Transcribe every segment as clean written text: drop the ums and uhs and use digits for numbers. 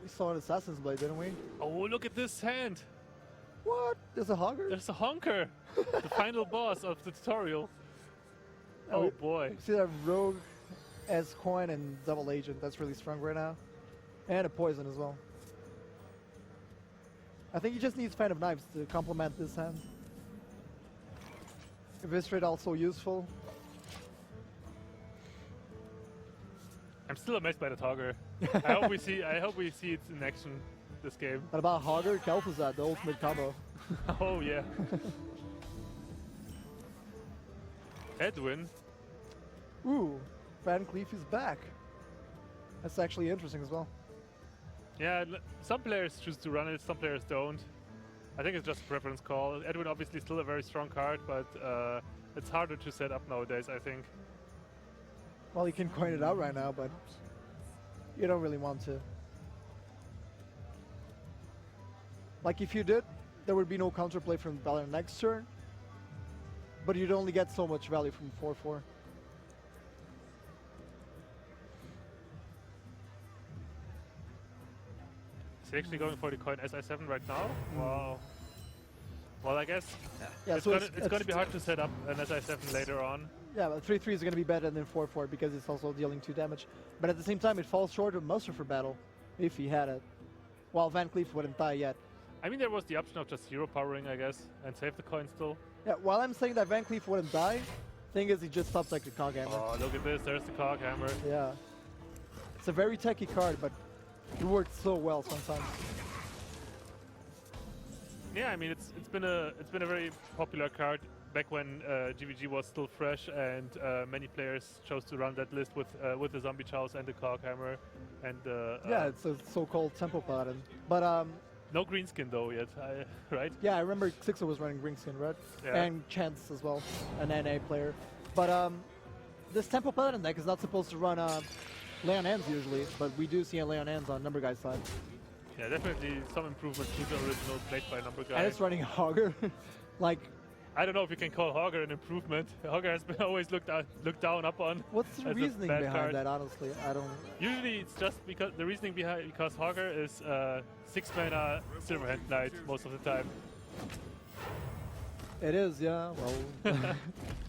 We saw an Assassin's Blade, didn't we? Oh, look at this hand! What? There's a Hogger? There's a honker! The final boss of the tutorial. Oh boy. See that Rogue, S-Coin, and Double Agent. That's really strong right now. And a Poison as well. I think he just needs Fan of Knives to complement this hand. Eviscerate also useful. I'm still amazed by the Togger. I hope we see it in action this game. What about Hogger? Kel'Thuzad, the ultimate combo. Oh yeah. Edwin. Ooh, Van Cleef is back. That's actually interesting as well. Yeah, some players choose to run it, some players don't. I think it's just a preference call. Edwin obviously still a very strong card, but it's harder to set up nowadays, I think. Well, you can coin it out right now, but you don't really want to. Like if you did, there would be no counterplay from Paladin next turn, but you'd only get so much value from 4/4. Is he actually going for the coin SI7 right now? Wow. Well, I guess it's going to be hard to set up an SI7 later on. Yeah, but 3/3 is going to be better than 4/4 because it's also dealing 2 damage. But at the same time, it falls short of Muster for battle, if he had it. While Van Cleef wouldn't die yet. I mean, there was the option of just hero powering, I guess, and save the coin still. Yeah, while I'm saying that Van Cleef wouldn't die, thing is he just stops like the Cog Hammer. Oh, look at this, there's the Cog Hammer. Yeah. It's a very techy card, but it works so well sometimes. Yeah, I mean it's been a very popular card back when GVG was still fresh, and many players chose to run that list with the Zombie Chows and the Cog Hammer, and yeah, it's a so-called Tempo Paladin. But no green skin though yet, right? Yeah, I remember Sixer was running green skin, right? Yeah. And Chance as well, an NA player. But this Tempo Paladin deck is not supposed to run Leon Hands usually, but we do see a Leon Hands on Number Guy's side. Yeah, definitely some improvement to the original played by Number Guy. And it's running Hogger. Like, I don't know if you can call Hogger an improvement. Hogger has been always looked down upon. What's the reasoning behind that? Honestly, I don't. Usually, it's just because the reasoning behind because Hogger is 6 mana Silverhand Knight most of the time. It is, yeah. Well,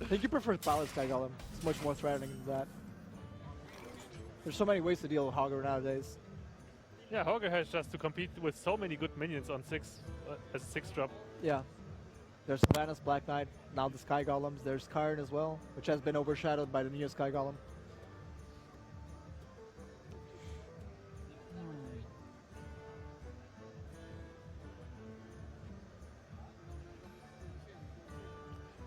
I think you prefer Palace Sky Golem. It's much more threatening than that. There's so many ways to deal with Hogger nowadays. Yeah, Hogger has just to compete with so many good minions on 6 as a 6-drop. Yeah. There's Savannah's Black Knight, now the Sky Golems. There's Karn as well, which has been overshadowed by the new Sky Golem.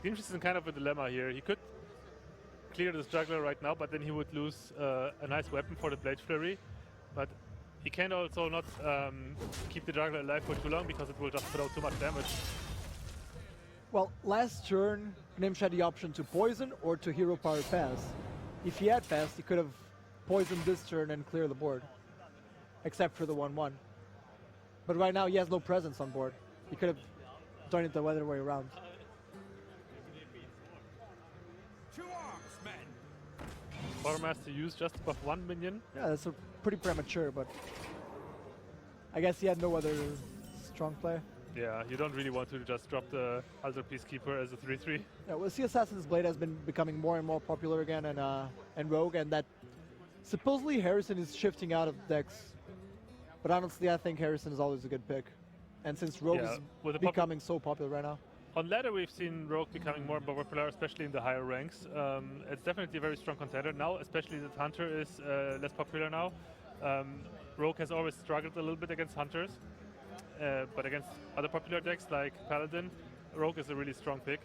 gnimsh is in kind of a dilemma here. He could clear this juggler right now, but then he would lose a nice weapon for the Blade Flurry. But he can also not keep the juggler alive for too long because it will just throw too much damage. Well, last turn, gnimsh had the option to poison or to hero power pass. If he had passed, he could have poisoned this turn and clear the board. Except for the 1/1. But right now he has no presence on board. He could have done it the other way around. Quartermaster used just above 1 minion. Yeah, that's a pretty premature, but I guess he had no other strong play. Yeah, you don't really want to just drop the Altar Peacekeeper as a 3/3. Yeah, well, see, Assassin's Blade has been becoming more and more popular again, and Rogue, and that supposedly Harrison is shifting out of decks. But honestly, I think Harrison is always a good pick. And since Rogue is becoming so popular right now. On ladder, we've seen Rogue becoming more and more popular, especially in the higher ranks. It's definitely a very strong contender now, especially that Hunter is less popular now. Rogue has always struggled a little bit against Hunters, but against other popular decks like Paladin, Rogue is a really strong pick.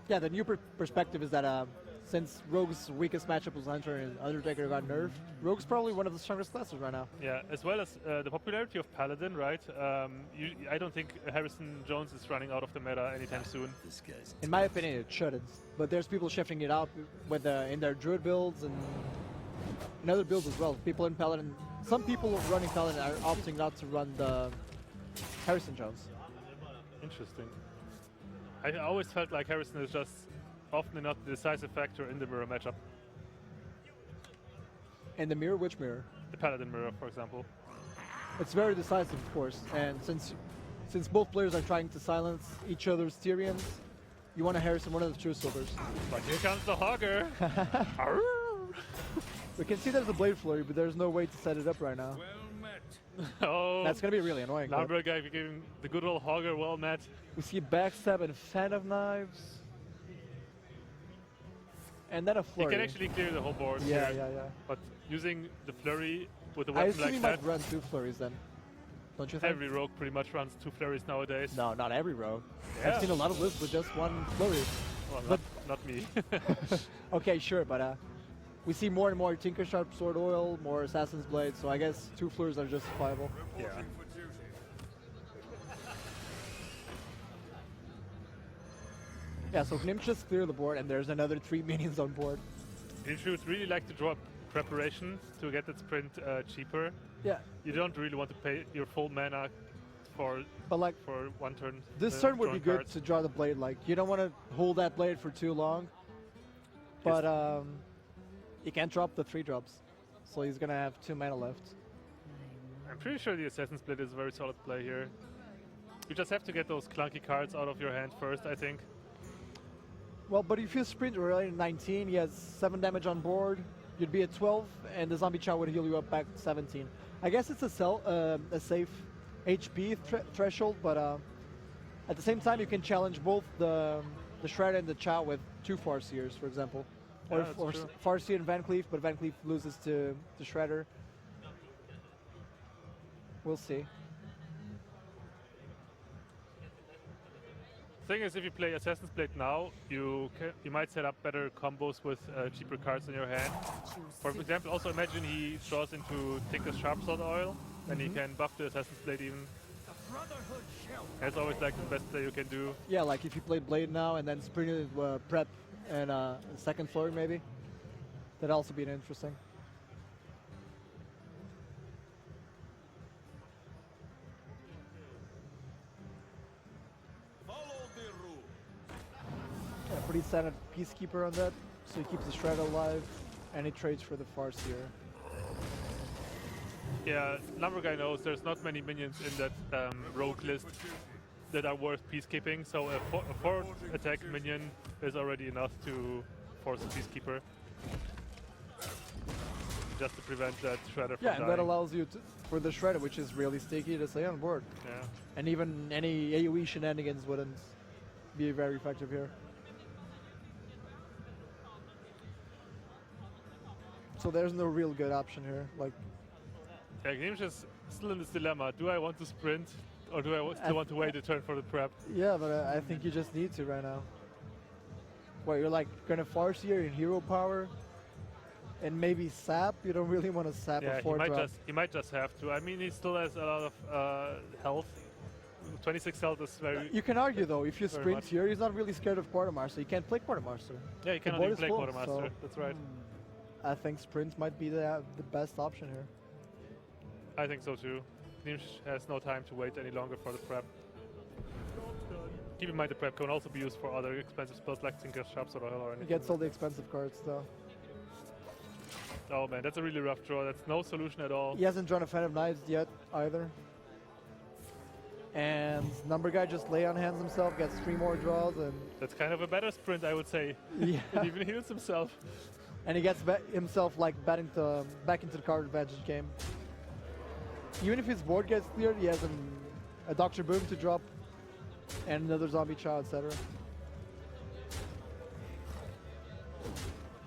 Yeah, the new perspective is that since Rogue's weakest matchup was Hunter and Undertaker got nerfed, Rogue's probably one of the strongest classes right now. Yeah, as well as the popularity of Paladin, right? I don't think Harrison Jones is running out of the meta anytime soon. In my opinion, it shouldn't. But there's people shifting it out with in their Druid builds and in other builds as well. People in Paladin, some people running Paladin are opting not to run the Harrison Jones. Interesting. I always felt like Harrison is just often not the decisive factor in the mirror matchup. In the mirror? Which mirror? The Paladin mirror, for example. It's very decisive, of course, and since both players are trying to silence each other's Tyrians, you want to Harrison one of the true silvers. But here comes the Hogger. Arr! We can see there's a Blade Flurry, but there's no way to set it up right now. Oh, That's going to be really annoying. but Lumber guy giving the good old Hogger well met. We see backstab and Fan of Knives. And then a He Flurry. can actually clear the whole board Yeah, here. yeah, yeah. But using the flurry with a I weapon assume like he that, might run 2 Flurries then. Don't you think? every rogue pretty much runs 2 flurries nowadays. No, not every rogue. Yeah. I've seen a lot of lists with just 1 Flurry. Well, But- not me. Okay, sure, but we see more and more Tinker Sharp Sword Oil, more Assassin's Blade, so I guess 2 Flurries are justifiable. Yeah. Yeah, so gnimsh just clear the board, and there's another 3 minions on board. gnimsh would really like to drop preparation to get that sprint cheaper. Yeah, You don't really want to pay your full mana for but like, 1 turn. this turn would be drawing good cards. to draw the blade. Like, you don't want to hold that blade for too long, but he can't drop the 3 drops, so he's gonna have 2 mana left. I'm pretty sure the Assassin's Blade is a very solid play here. You just have to get those clunky cards out of your hand first, I think. Well, but if you sprint early at 19, he has 7 damage on board, you'd be at 12, and the Zombie Chow would heal you up back to 17. I guess it's a safe HP threshold, but at the same time, you can challenge both the Shredder and the Chow with 2 Farseers, for example. Yeah, Or, that's or true. Farseer and Van Cleef, but Van Cleef loses to Shredder. We'll see. Thing is, if you play Assassin's Blade now, you might set up better combos with cheaper cards in your hand. For example, also imagine he draws into Tinker's Sharp Sword Oil, and he can buff the Assassin's Blade even. That's always like the best play you can do. Yeah, like if you play Blade now and then sprinted prep and second floor maybe, that'd also be interesting. Yeah, pretty standard Peacekeeper on that, so he keeps the Shred alive, and he trades for the Farseer. Yeah, Lumber Guy knows there's not many minions in that rogue list that are worth peacekeeping, so a 4 attack minion is already enough to force a Peacekeeper. Just to prevent that Shredder from Yeah, and dying. that allows you to, for the Shredder, which is really sticky, to stay on board. Yeah. And even any AoE shenanigans wouldn't be very effective here. So there's no real good option here. Like, Yeah, gnimsh is still in this dilemma. Do I want to sprint, or do I still want to wait a turn for the prep? yeah, but I think you just need to right now. What, you're like gonna Farseer in hero power, and maybe sap? You don't really want to sap Yeah, a 4 drop. he might just have to. I mean, he still has a lot of health. 26 health is very. You can argue though, if you Very sprint much. here, he's not really scared of Quartermaster. He can't play Quartermaster. Yeah, he cannot board even is play full, Quartermaster. so- That's right. I think sprint might be the best option here. I think so too. gnimsh has no time to wait any longer for the prep. Keep in mind the prep can also be used for other expensive spells like Tinker's Sharp Sword Oil or He anything. gets all the expensive cards though. Oh man, that's a really rough draw. That's no solution at all. He hasn't drawn a Fan of Knives yet either. And Number Guy just lay on hands himself, gets 3 more draws, and That's kind of a better sprint, I would say. yeah, It even heals himself. and he gets himself like back into the card advantage game. Even if his board gets cleared, he has a Dr. Boom to drop, and another Zombie Chow, etc.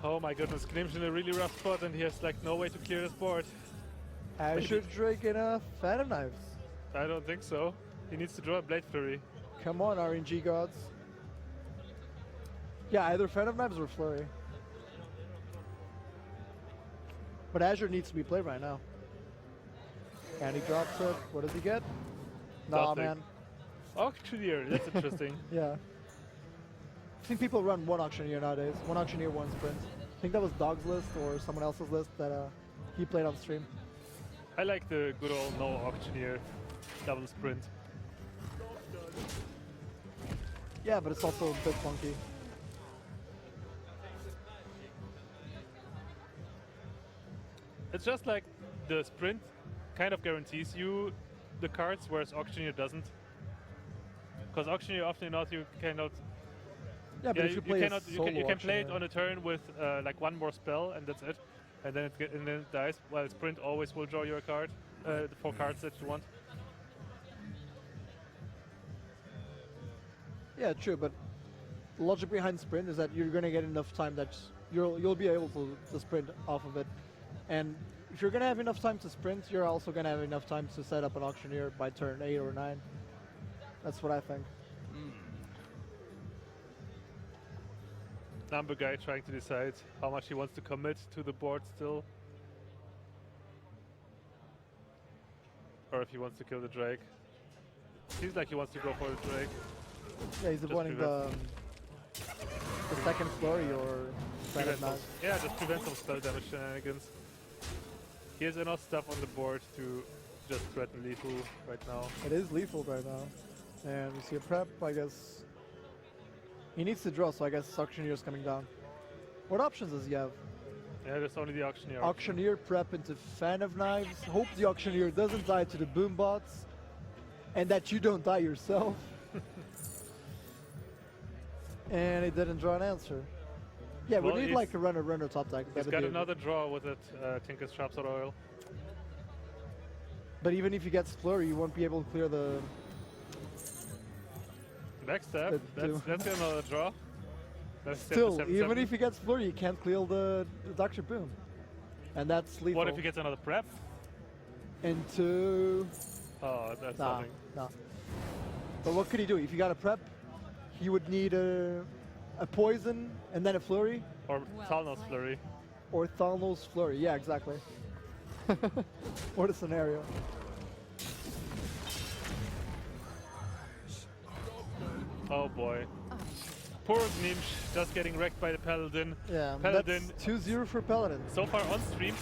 Oh my goodness, gnimsh in a really rough spot, and he has like no way to clear his board. Azure Drake and a Fan of Knives. I don't think so. He needs to draw a Blade Flurry. Come on, RNG gods. Yeah, either Fan of Knives or Flurry. But Azure needs to be played right now. And he drops it. What does he get? Nah, Nothing. man. Auctioneer, that's interesting. Yeah. I think people run 1 Auctioneer nowadays. 1 Auctioneer, 1 Sprint. I think that was Dog's list or someone else's list that he played on stream. I like the good old no Auctioneer double sprint. Yeah, but it's also a bit funky. It's just like the sprint kind of guarantees you the cards, whereas Auctioneer doesn't. Because Auctioneer often enough you cannot. Yeah, but if you play a solo you can play it Auctioneer- on a turn with like one more spell and that's it, and then and then it dies. While Sprint always will draw you a card, the 4 cards that you want. Yeah, true, but the logic behind sprint is that you're going to get enough time that you'll be able to sprint off of it. And if you're going to have enough time to sprint, you're also going to have enough time to set up an Auctioneer by turn 8 or 9. That's what I think. Number guy trying to decide how much he wants to commit to the board still. Or if he wants to kill the Drake. Seems like he wants to go for the Drake. Yeah, he's avoiding the second flurry or Prevent some, knife. yeah, just prevent some spell damage shenanigans. He has enough stuff on the board to just threaten lethal right now. It is lethal right now. And we see a prep, I guess. He needs to draw, so I guess Auctioneer's coming down. What options does he have? Yeah, there's only the Auctioneer. Auctioneer prep into Fan of Knives. Hope the Auctioneer doesn't die to the boom bots. And that you don't die yourself. And he didn't draw an answer. Yeah, Well, we need like a runner top deck. He's That'd got be another draw with it, Tinker's Sharpsword Oil. But even if he gets Flurry, you won't be able to clear the... Backstab, that's another draw. That's Still, 7/7. even if he gets Flurry, you can't clear the Dr. Boom. And that's lethal. What if he gets another prep? Into... Oh, that's Nah, nothing. nah. But what could he do? If he got a prep, he would need a poison and then a flurry. Or Thalnos Flurry. Or Thalnos flurry. Yeah, exactly. What a scenario. Oh boy. Poor gnimsh just getting wrecked by the Paladin. Yeah, Paladin that's 2-0 for Paladin. so far on stream.